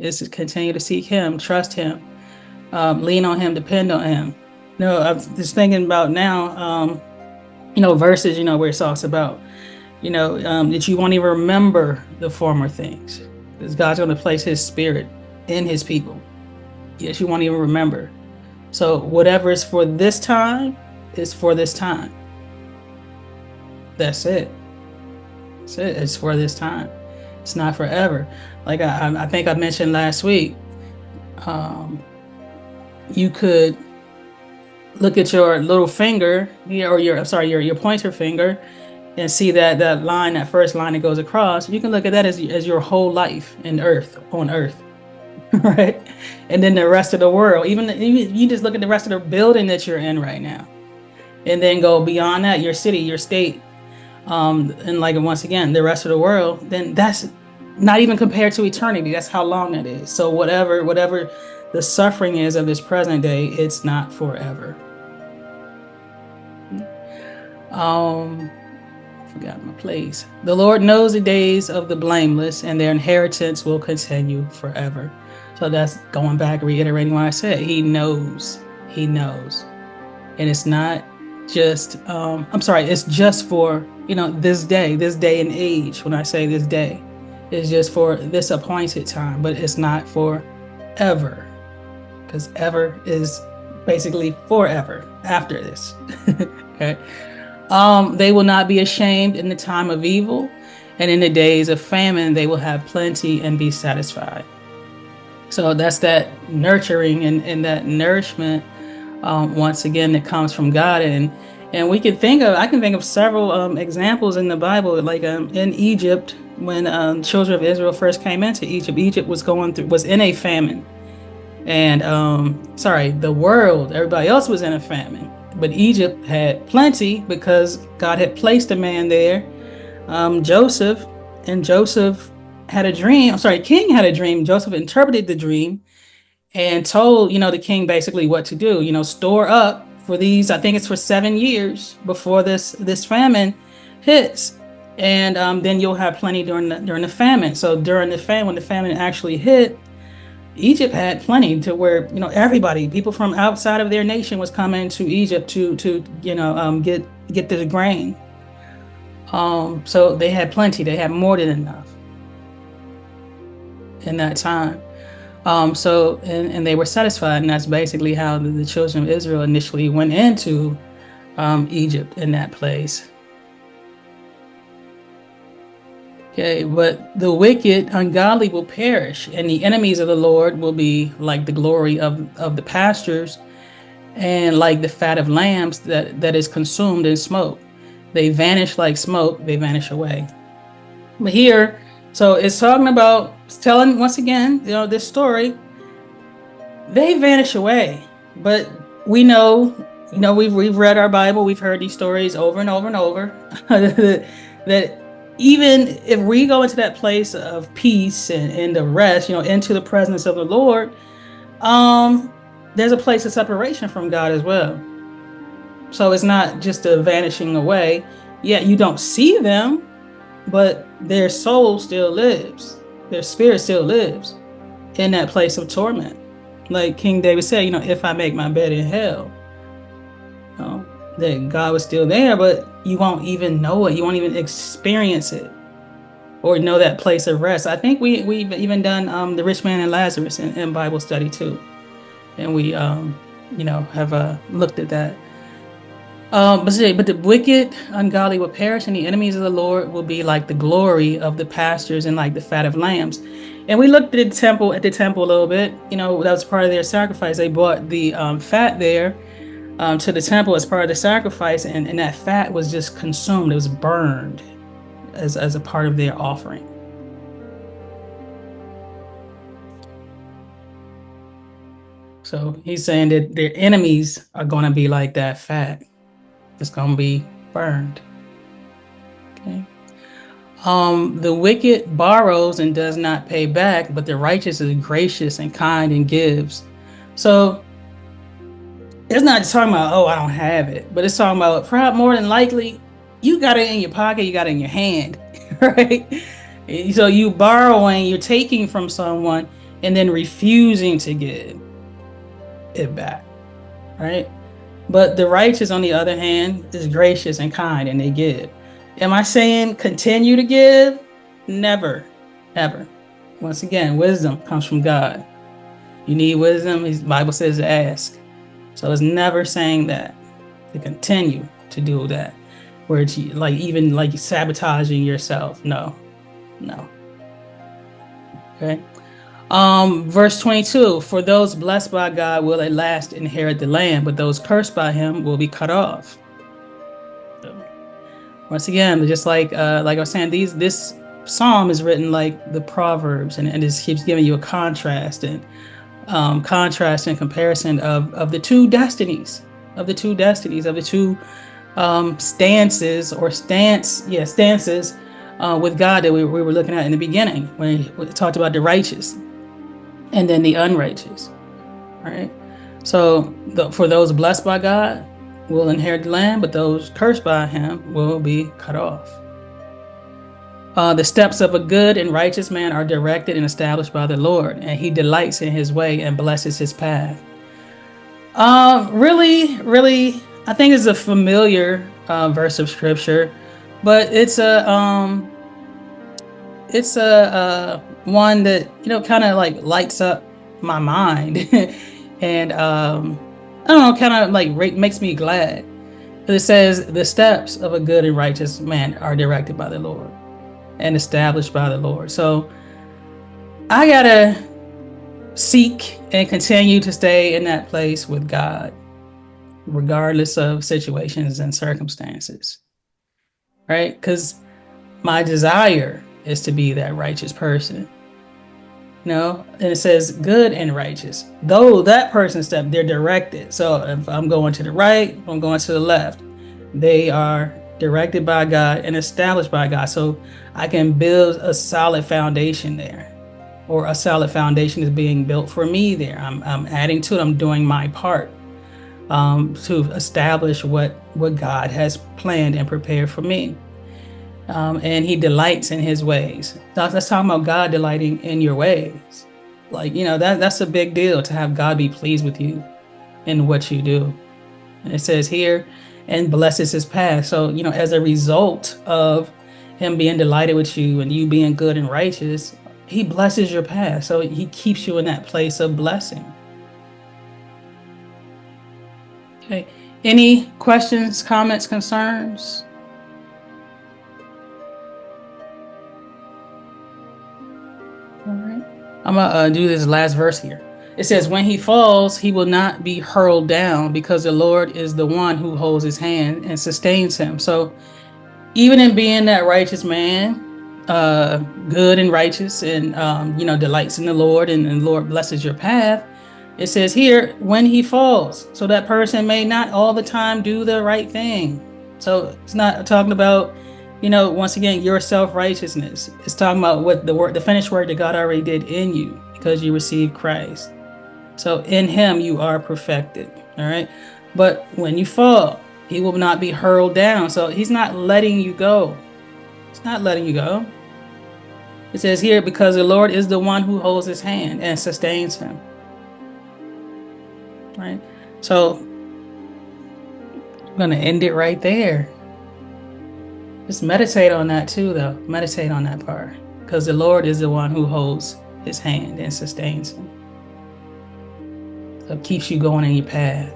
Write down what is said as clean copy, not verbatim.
is to continue to seek him, trust him, lean on him, depend on him. No, I'm just thinking about now, verses, where it talks about, that you won't even remember the former things. Because God's going to place his spirit in his people. Yes, you won't even remember. So whatever is for this time is for this time. That's it. That's it. It's for this time. It's not forever. Like I think I mentioned last week, you could look at your little finger, or your pointer finger, and see that line, that first line that goes across. You can look at that as your whole life on Earth, right? And then the rest of the world. Even you just look at the rest of the building that you're in right now, and then go beyond that, your city, your state, and like once again, the rest of the world. Then that's not even compared to eternity. That's how long that is. So whatever the suffering is of this present day, it's not forever. Forgot my place. The Lord knows the days of the blameless, and their inheritance will continue forever. So that's going back, reiterating what I said. He knows. He knows. And it's not just, it's just for, this day and age. When I say this day, it's just for this appointed time, but it's not for ever. Because ever is basically forever after this. Okay. They will not be ashamed in the time of evil, and in the days of famine, they will have plenty and be satisfied. So that's that nurturing and that nourishment, once again, that comes from God. And I can think of several examples in the Bible, like in Egypt, when children of Israel first came into Egypt. Egypt was in a famine. And the world, everybody else was in a famine, but Egypt had plenty because God had placed a man there, Joseph, and Joseph had a dream. King had a dream. Joseph interpreted the dream and told, the king basically what to do. Store up for these. I think it's for 7 years before this famine hits, and then you'll have plenty during the famine. So during the famine, when the famine actually hit, Egypt had plenty to where, people from outside of their nation was coming to Egypt to get the grain. So they had plenty. They had more than enough in that time. And they were satisfied, and that's basically how the children of Israel initially went into Egypt in that place. Okay, but the wicked, ungodly will perish, and the enemies of the Lord will be like the glory of the pastures, and like the fat of lambs that is consumed in smoke. They vanish like smoke, they vanish away. But here, so it's telling once again, this story, they vanish away. But we know, we've read our Bible, we've heard these stories over and over and over, that even if we go into that place of peace and the rest, into the presence of the Lord, there's a place of separation from God as well. So it's not just a vanishing away. Yeah, you don't see them, but their soul still lives. Their spirit still lives in that place of torment. Like King David said, if I make my bed in hell, that God was still there, but you won't even know it. You won't even experience it or know that place of rest. I think we've even done the rich man and Lazarus in Bible study too. And we, have looked at that. But the wicked, ungodly will perish, and the enemies of the Lord will be like the glory of the pastures and like the fat of lambs. And we looked at the temple a little bit. That was part of their sacrifice. They brought the fat there to the temple as part of the sacrifice, and that fat was just consumed. It was burned as a part of their offering. So he's saying that their enemies are going to be like that fat. It's going to be burned. Okay. The wicked borrows and does not pay back, but the righteous is gracious and kind and gives. So it's not just talking about, I don't have it, but it's talking about probably more than likely you got it in your pocket, you got it in your hand, right? So you borrowing, you're taking from someone, and then refusing to give it back, right? But the righteous, on the other hand, is gracious and kind, and they give. Am I saying continue to give? Never, ever. Once again, wisdom comes from God. You need wisdom, the Bible says to ask. So it's never saying that to continue to do that, where it's like even like sabotaging yourself. No, no. Okay. Verse 22, for those blessed by God will at last inherit the land, but those cursed by him will be cut off. So, once again, just like I was saying, this psalm is written like the Proverbs, and it just keeps giving you a contrast and comparison of the two destinies, of the two stances with God that we were looking at in the beginning when we talked about the righteous and then the unrighteous. All right. So for those blessed by God will inherit the land, but those cursed by him will be cut off. The steps of a good and righteous man are directed and established by the Lord, and he delights in his way and blesses his path. Really, I think it's a familiar verse of scripture, but it's a one that kind of like lights up my mind, and I don't know, kind of like makes me glad. It says the steps of a good and righteous man are directed by the Lord and established by the Lord. So I gotta seek and continue to stay in that place with God, regardless of situations and circumstances, right? Because my desire is to be that righteous person, and it says good and righteous. Though that person's step, they're directed. So if I'm going to the right, if I'm going to the left, they are directed by God and established by God. So I can build a solid foundation there, or a solid foundation is being built for me there. I'm adding to it. I'm doing my part to establish what God has planned and prepared for me. And he delights in his ways. That's talking about God delighting in your ways. Like, that's a big deal, to have God be pleased with you in what you do. And it says here, and blesses his path. So, as a result of him being delighted with you and you being good and righteous, he blesses your path. So he keeps you in that place of blessing. Okay. Any questions, comments, concerns? All right. I'm going to do this last verse here. It says, when he falls, he will not be hurled down, because the Lord is the one who holds his hand and sustains him. So even in being that righteous man, good and righteous, and delights in the Lord, and the Lord blesses your path, it says here, when he falls, so that person may not all the time do the right thing. So it's not talking about, once again, your self-righteousness. It's talking about what the finished work that God already did in you, because you received Christ. So in him you are perfected. All right. But when you fall, he will not be hurled down. So he's not letting you go. It's not letting you go. It says here, because the Lord is the one who holds his hand and sustains him. Right. So I'm going to end it right there. Just meditate on that too, though. Meditate on that part, because the Lord is the one who holds his hand and sustains him. So it keeps you going in your path.